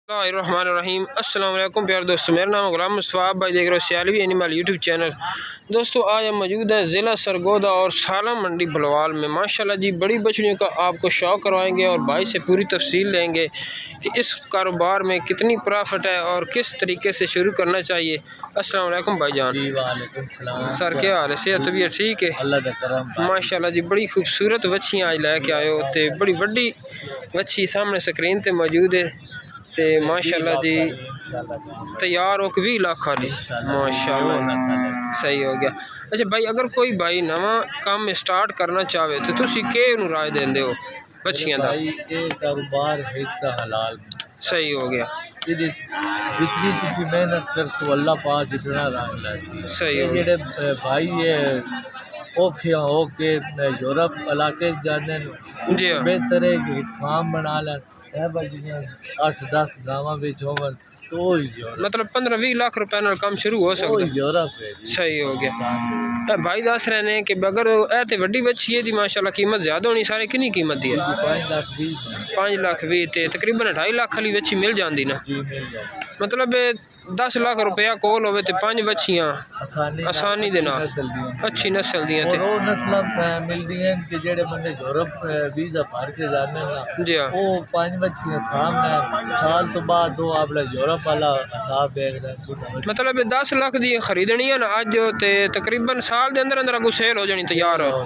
रहीम अस्सलाम वालेकुम प्यारे दोस्तों, मेरा नाम गुलाम मुस्तफ़ा, आप भाई देख रहे हो सियालवी एनिमल यूट्यूब चैनल। दोस्तों आज हम मौजूद हैं ज़िला सरगोदा और सालम मंडी बलवाल में। माशाल्लाह जी बड़ी बछड़ियों का आपको शौक़ करवाएंगे और भाई से पूरी तफसील लेंगे कि इस कारोबार में कितनी प्रॉफिट है और किस तरीके से शुरू करना चाहिए। अस्सलाम वालेकुम भाईजान। सर क्या हाल है, सेहत तबीयत ठीक है? माशाल्लाह जी बड़ी खूबसूरत बच्चियाँ आज लैके आए हो, तो बड़ी वड्डी बच्ची सामने स्क्रीन पर मौजूद है ते माशाल्लाह जी तैयार हो 20 लाख वाली माशाल्लाह सही हो गया। अच्छा भाई, अगर कोई भाई नवा काम स्टार्ट करना चाहे तो तुसी केनू राय देंदे हो बच्चियां दा? कारोबार है हलाल सही हो गया, जितनी तुसी मेहनत कर तो अल्लाह पाक जितना रंग लाती सही हो जेडे भाई ये औखियां हो के यूरोप इलाके जाने जी हाँ। बेहतर है कि फार्म बना लें 8-10 गाँव होवन तो मतलब 15-20 लाख रुपए नाल काम शुरू हो सकता है। यूरोप है सही हो गया। भाई दस रहे ने कि अगर ए ते वड्डी बच्ची है दी माशाल्लाह कीमत ज़्यादा होनी, सारे कितनी कीमत दी है? 5 लाख 20 ते तकरीबन 2.5 लाख वाली बच्ची मिल जाती ना। मतलब 10 लाख रुपया कोल होवे ते 5 बच्चियां आसानी दे नाल अच्छी नस्ल दियां ते वो नस्ल मिलदी हैं कि जेड़े बंदे यूरोप वीजा भर के जाने ना जी हां, वो 5 बच्चियां सामने साल तो बाद वो आपला यूरोप वाला हिसाब देख रहे। मतलब 10 लाख दी खरीदनी है ना अज ते तकरीबन साल दे अंदर अंदर सेल हो जानी तैयार हो।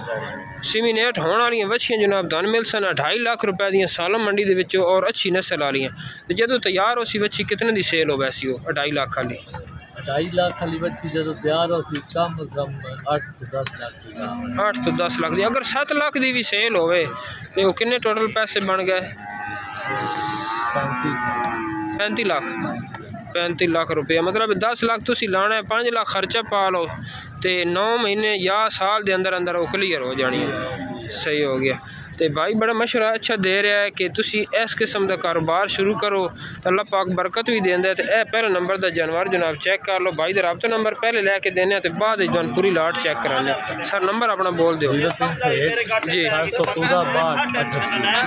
सीमिनेट होने वाली बच्चियां जनाब धन मिल सन 2.5 लाख रुपए दी सालम मंडी दे विच और अच्छी नस्ल वाली ते जदों तैयार हो सी बच्ची कितने दी सेल हो वैसी हो? 2.5 लाख वाली 2.5 लाख वाली बच्ची जदों तैयार हो सी कम से कम 8 से 10 लाख की 8 तो 10 लाख दी। अगर 7 लाख दी भी सेल होवे ते वो कितने टोटल पैसे बन गए? 35 लाख 35 लाख रुपया। मतलब 10 लाख तुसी लाना है, 5 लाख खर्चा पा लो तो 9 महीने या साल के अंदर अंदर वो क्लीयर हो जानी है। सही हो गया। तो भाई बड़ा मशवरा अच्छा दे रहा है कि तुसी इस किस्म का कारोबार शुरू करो, अल्लाह पाक बरकत भी देंदा है। तो यह पहले नंबर का जानवर जनाब चेक कर लो, भाई का रबता नंबर पहले लैके देने तो बाद पूरी लाट चेक कराने। सर नंबर अपना बोल दो जी।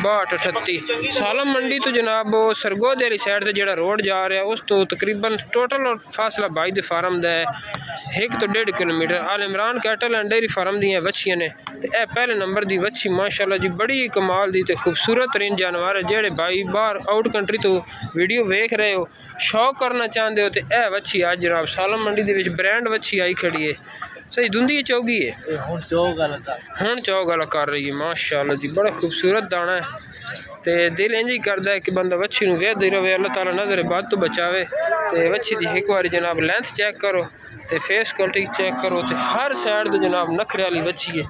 6238 सालम मंडी तो जनाब सरगोदे वाली साइड से जो रोड जा रहा है उस तो तकरीबन टोटल फासला भाई के फार्म का है 1 तो 1.5 किलोमीटर। Al Imran cattle and dairy farm दी बच्चियां ने तो यह पहले नंबर की बच्ची माशाल्लाह जी बड़ी कमाल दी ते खूबसूरत तरीन जानवर है। जेड़े भाई बाहर आउट कंट्री तो वीडियो वेख रहे हो, शौक करना चाहते हो तो यह बच्ची आज जनाब सालम मंडी दे विच ब्रांड बच्ची आई खड़ी है। सही धुंधी चौगी है, हुण चौग वाला कर रही है माशाल्लाह जी। बड़ा खूबसूरत दाना है तो दिल इंज ही करता है कि बंदा बच्ची नूं वेखदे रहे, अल्लाह ताला नज़र बद तो बचावे। तो बच्ची की एक बार जनाब लेंथ चेक करो तो फेस क्वालिटी चेक करो तो हर साइड तो जनाब नखरे वाली बच्ची है।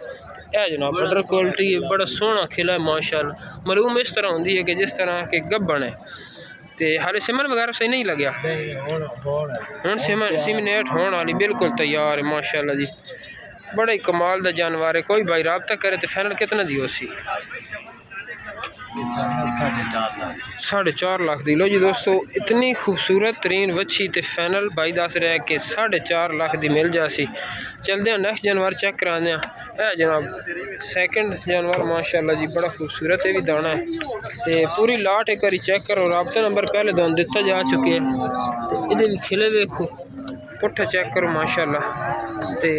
यह जनाब बटर क्वालिटी है, बड़ा सोहना खिला है माशाल्लाह। मालूम इस तरह होंगी है कि जिस तरह के गब्बन है तो हाले सिमन वगैरह सही नहीं लग्या, हुण सीमिनेट होने वाली बिल्कुल तैयार है माशाल्लाह जी। बड़ा ही कमाल का जानवर है। कोई भाई रब्ता करे तो फाइनल कितना दी हो सी? 4.5 लाख दी। लो जी दोस्तों, इतनी खूबसूरत तरीन बच्ची तो फाइनल भाई दस रहा है कि 4.5 लाख दी मिल जासी। चलते हैं नेक्स्ट जानवर चेक कराने। है जनाब सेकंड जानवर माशाल्लाह जी बड़ा खूबसूरत है भी दाना है तो पूरी लाट एक बार चेक करो। रब्ता नंबर पहले दोन दिता जा चुके हैं तो ये खिले देखो, पुट्ठा चेक करो माशाल्लाह। तो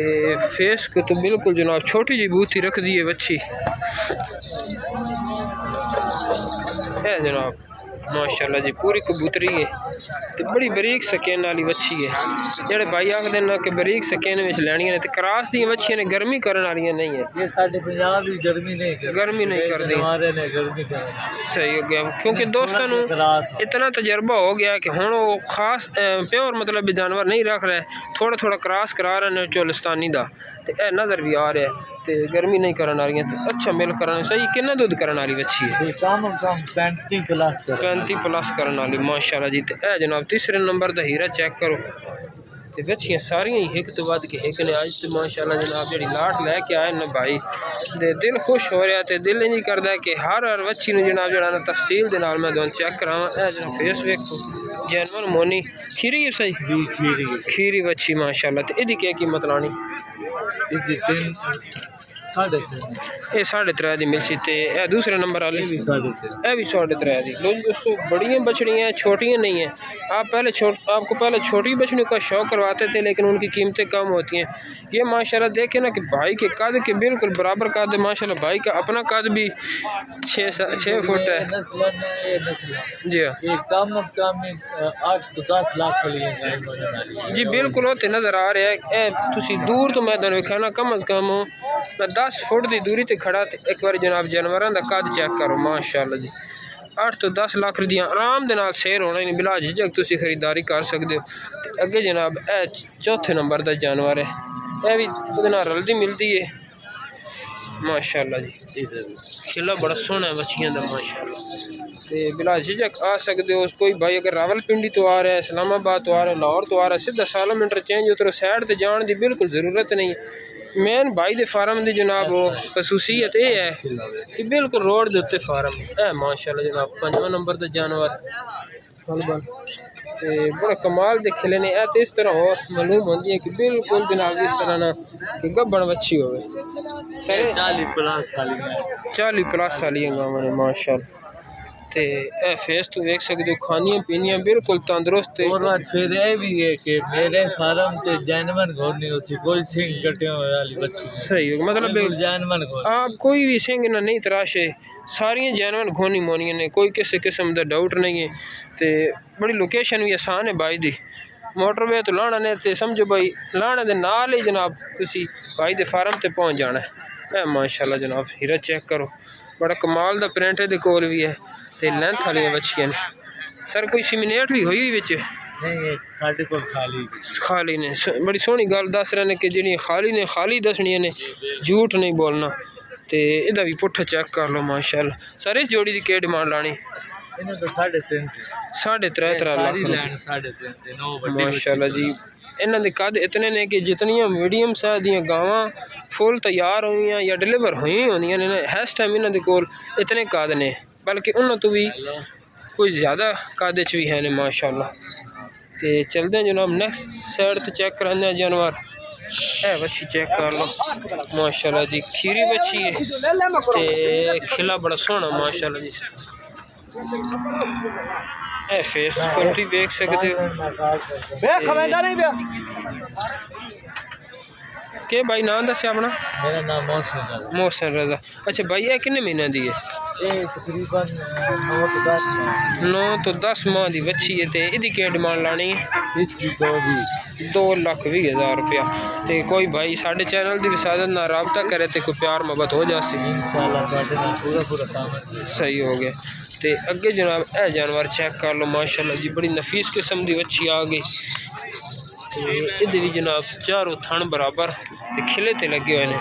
फेस को तो बिल्कुल जनाब छोटी जी बूथी रख दी है बच्ची है जनाब माशाल्लाह जी। पूरी कबूतरी है तो बड़ी बरीक सकेन वाली बच्ची है। जेडे भाई आखते ना कि बरीक सकेन में लैनियां ने तो क्रास दी बच्चियां ने गर्मी करने वाली नहीं है। ये साडे पंजाब दी गर्मी नहीं करती सही हो गया, क्योंकि दोस्तों इतना तजर्बा हो गया कि हुण वो खास प्योर मतलब जानवर नहीं रख रहे, थोड़ा थोड़ा क्रॉस करा रहे हैं चोलिस्तानी का तो यह नज़र भी आ रहा है तो गर्मी नहीं करने वाली तो अच्छा मिल करने। सही कितना दुध करने वाली बच्ची है? 35 प्लस करने वाली माशाल्लाह जी। तो यह जनाब तीसरे नंबर का हीरा चेक करो तो बच्चियाँ सारियां ही एक तो बाद के एक ने अज तो माशाल्लाह जनाब जी लाट लैके आए ना भाई दे दिल खुश हो रहा है। दिल इंज करता है कि हर बच्ची ने जनाब जरा ना तफसील के नाल मैं दोन चेक करावां। यह जनाब फेस वेखो जानवर मोनी खीरी है, सही खीरी बच्ची माशाल्लाह। तो इसकी क्या कीमत लानी? 3.5 ये 3.5 की मिलसी ते ए दूसरे नंबर वाली ये भी 3.5 ए भी 3.5 की। लो जी दोस्तों, बड़ियाँ बछड़ियाँ छोटियाँ नहीं हैं। आपको पहले छोटी बछड़ियों का शौक़ करवाते थे, लेकिन उनकी कीमतें कम होती हैं। ये माशाल्लाह देखें ना कि भाई के कद के बिल्कुल बराबर कद है। माशाल्लाह भाई का अपना कद भी 6 फुट है। जी हाँ कम अज कम 8 तो 10 लाख के जी बिल्कुल होते नज़र आ रहे हैं। तुसी दूर तो मैदान वेखा ना, कम अज कम मैं 10 फुट की दूरी ते खड़ा ते एक बार जनाब जानवरों का कद चेक करो। माशाल्लाह जी 8 तो 10 लाख दी आराम दे नाल सेल होना नहीं, बिला झिझक तुसी खरीदारी कर सकते हो। ते अगे जनाब ए चौथे नंबर का जानवर है, यह भी उहदे नाल रलदी मिलती है। माशाल्लाह जी खिला बड़ा सोहना है बच्चियां दा माशाल्लाह। ते बिला झिझक आ सकते हो। कोई भाई अगर रावलपिंडी तो आ रहा है, इस्लामाबाद तो आ रहा है, लाहौर तो आ रहा है, सीधा सालामीटर चेंज उतरो, साइड ते जाने की बिल्कुल ज़रूरत नहीं। मेन भाई दे फार्म की जनाब खसूसियत ये है कि बिल्कुल रोड के उत्ते फार्म है। माशाल्लाह जनाब 5वां नंबर का जानवर ते बड़ा कमाल दे खिले ने। तो इस तरह और मालूम होती है कि बिल्कुल जनाब इस तरह ना कि गब्बन बच्ची होवे। सारे 40 प्लस वाली गावां ने माशाल्लाह। ते ए फेस तो देख सकते हो, खानियां पीनियां बिल्कुल तंदुरुस्त है। और बात फिर ये भी है कि मेरे फार्म ते जानवर घोड़नी होती, कोई सिंह कटे वाली बच्ची सही हो मतलब जानवर आप कोई भी सिंह ना नहीं तराशे, सारियां जानवर घोनी मोनियां ने, कोई किसी किस्म का डाउट नहीं है। ते बड़ी लोकेशन भी आसान है भाई दी, मोटरवे तो लाना ने ते समझो भाई लाने दे नाल ही जनाब तुसी भाई दे फार्म ते पहुंच जाना है। माशाल्लाह जनाब हीरा चेक करो, बड़ा कमाल दा प्रिंट दे कोल भी है ते लेंथ वाली बच्चियां ने। सर कोई सिमिनेट भी हुई विच नहीं, साडे कोल खाली ने बड़ी सोहनी गल दस रहे ने कि जिहड़ी खाली दसनियां ने, झूठ नहीं बोलना। ते इहदा भी पुट्ठा चेक कर लो माशाल्लाह। सर इस जोड़ी की क्या डिमांड लानी? इन्हें तो 3.5 लाख माशाल्लाह जी। इन्हों के कद इतने ने कि जितनियां मीडियम साइज दी गावां फुल तैयार हुई या डिलीवर हुई होंदियां ने, इस टाइम इन्हों के कोल इतने कद ने, बल्कि उन्होंने तो भी कुछ ज़्यादा कद च भी है ने माशाल्लाह। तो चलते हैं जनाब नेक्स्ट साइड तो चेक कराने जानवर। है बच्ची चेक कर लो माशाल्लाह जी, खीरी बच्ची है ते खिला बड़ा सोहना माशाल्लाह जी। ए फेस क्वालिटी देख सकते हो। के भाई नाम दस्या अपना? मेरा नाम मोहसिन रजा। अच्छा भाई ये किन्ने महीने दी है? ये तकरीबन 9 तो 10 माह की बच्ची है। तो इसकी क्या डिमांड लानी है? इसकी 2,20,000 रुपया। तो कोई भाई साढ़े चैनल की विसादत ना रबता करे तो कोई प्यार मोहब्बत हो जासी इंशाल्लाह पूरा सही हो गया। तो अगे जनाब ए जानवर चेक कर लो माशाल्लाह जी, बड़ी नफीस किस्म की बच्ची आ गई। इधर भी जनाब चारों थन बराबर ते खिले ते लगे हुए हैं।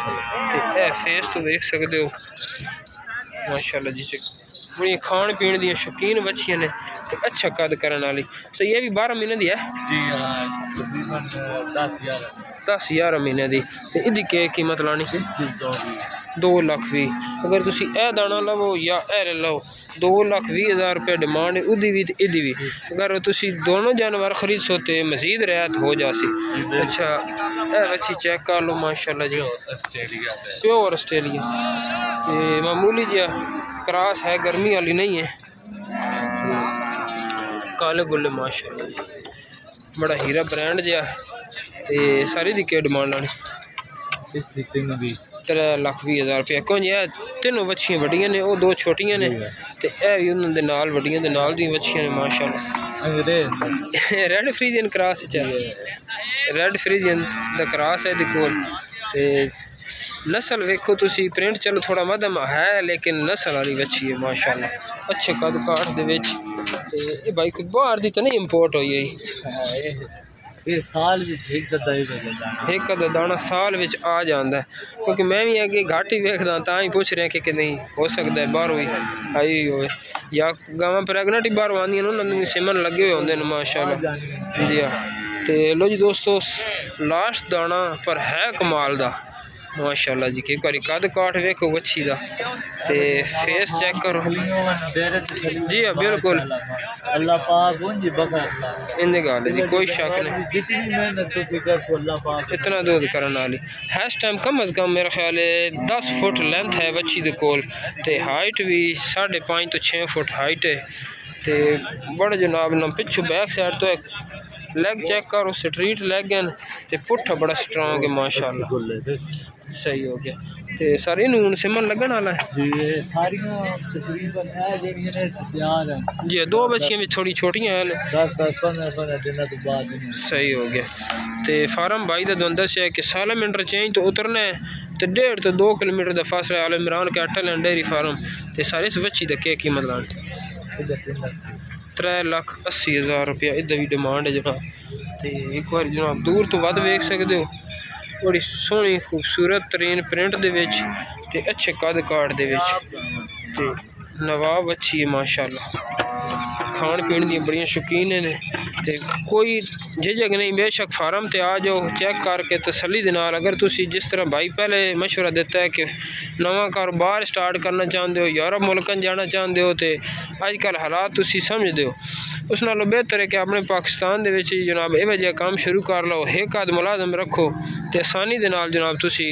तो ए फेस तो देख सकते हो माशाल्लाह जी, बड़ी खान पीन दी शौकीन बच्चियां ने ते अच्छा कद करने वाली। तो ये भी 12 महीने दी है जी हां, तकरीबन 10-11 महीने दी। तो इसकी क्या कीमत लानी? 2 लाख भी। अगर तुसी ए दाना लवो या ए लो 2,20,000 रुपये डिमांड है उदी भी इदी भी। अगर तुसी दोनों जानवर खरीद सो तो मजीद रियायत हो जासी। अच्छा ए अच्छी चेक कर लो माशाल्लाह जी, प्योर ऑस्ट्रेलिया तो मामूली जिहा क्रॉस है, गर्मी वाली नहीं है। काले गुल्ले माशाल्लाह जी, बड़ा हीरा ब्रांड जिहा। तो सारी दी क्या डिमांड लानी? 3,20,000 रुपया। क्यों जी तीनों बच्चियां वड्डियां ने, वो 2 छोटियां ने ते ए भी उन्हां दे नाल वड्डियां दे नाल दी बच्चियां ने माशाल्लाह। रेड फ्रीजियन क्रॉस च रेड फ्रीजियन दा क्रॉस है दी कोल। ते नस्ल वेखो तुसी, प्रिंट चलो थोड़ा मध्यम है लेकिन नस्ल वाली बच्ची है माशाल्लाह, अच्छे कद काठ दे विच। ते ये भाई कोई बाहर दी तो नहीं इंपोर्ट हुई है? ये साल एक अद्धा दाना साल विच आ जाता है। क्योंकि मैं भी अगे घट ही वेखदा तां ही पुछ रहा कि नहीं हो सकता है बाहरों ही आई हो, या गावां प्रैगनेंट ही बाहरों आंदियां ने, उन्होंने सिमन लगे हुए होंगे माशाल्लाह जी हाँ। तो लो जी दोस्तों लास्ट दाना पर है कमाल दा, माशाल्लाह जी एक बारी कद काट वेखो बच्ची दा ते फेस चेक करो जी हाँ बिल्कुल अल्लाह पाक उनकी बखर इन्हें गल जी कोई शक नहीं जितनी मेहनत तुसी कर अल्लाह पाक इतना दूध करने वाली है इस टाइम कम अज़ कम मेरा ख्याल है 10 फुट लेंथ है बच्ची दे कोल ते हाइट भी 5.5 तो 6 फुट हाइट है ते बड़े जनाब ना पिछू बैक साइड तो एक लेग चेक करो स्ट्रीट लेग हैं ते पुट्ठा बड़ा स्ट्रांग है माशाल्लाह सही हो गया ते सारी नून सिमन लगन वाला है जी ये सारियां तकरीबन है जेडी ने तैयार है जी दो बच्चियां भी थोड़ी छोटियां हैं 10-15 दिनों के बाद सही हो गया ते फार्म भाई दा दोंदा से कि सालम इंटरचेंज तो उतरना है तो 1.5 तो 2 किलोमीटर का फासला Al Imran cattle and dairy farm ते सारी इस बच्ची दा क्या कीमत लानी 3,80,000 रुपया इधर भी डिमांड है जनाब तो एक बार जनाब दूर तो वध वेख सकते हो बड़ी सोहनी खूबसूरत तरीन प्रिंट दे विच ते अच्छे कद काट दे विच ते नवाब अच्छी है माशाल्लाह खान पीन दी बड़ियां शौकीन ने ते कोई झिझक नहीं बेशक फार्म ते आ जाओ चेक करके तसल्ली दे नाल अगर तुसी जिस तरह भाई पहले मशवरा दिता है कि नवा कारोबार स्टार्ट करना चाहते हो यूरोप मुल्कन जाना चाहते हो तो अजकल हालात तुसी समझते हो उस नालों बेहतर है कि अपने पाकिस्तान दे विच जनाब इहो जिहा काम शुरू कर लो एक आध मुलाजम रखो तो आसानी दे नाल जनाब तुसी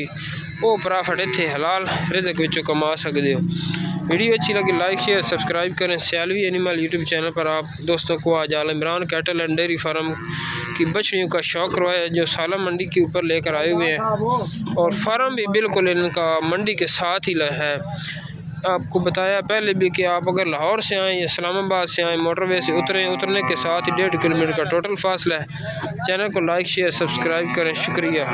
वो प्रॉफिट इत्थे हलाल रिज़क विचों कमा सकते हो। वीडियो अच्छी लगी लाइक शेयर सब्सक्राइब करें। सैलवी एनिमल यूट्यूब चैनल पर आप दोस्तों को आज Al Imran cattle and dairy farm की बछड़ियों का शौक रहा जो साला मंडी के ऊपर लेकर आए हुए हैं और फार्म भी बिल्कुल इनका मंडी के साथ ही है। आपको बताया पहले भी कि आप अगर लाहौर से आएँ या इस्लामाबाद से आएँ मोटरवे से उतरने के साथ ही 1.5 किलोमीटर का टोटल फासला है। चैनल को लाइक शेयर सब्सक्राइब करें। शुक्रिया।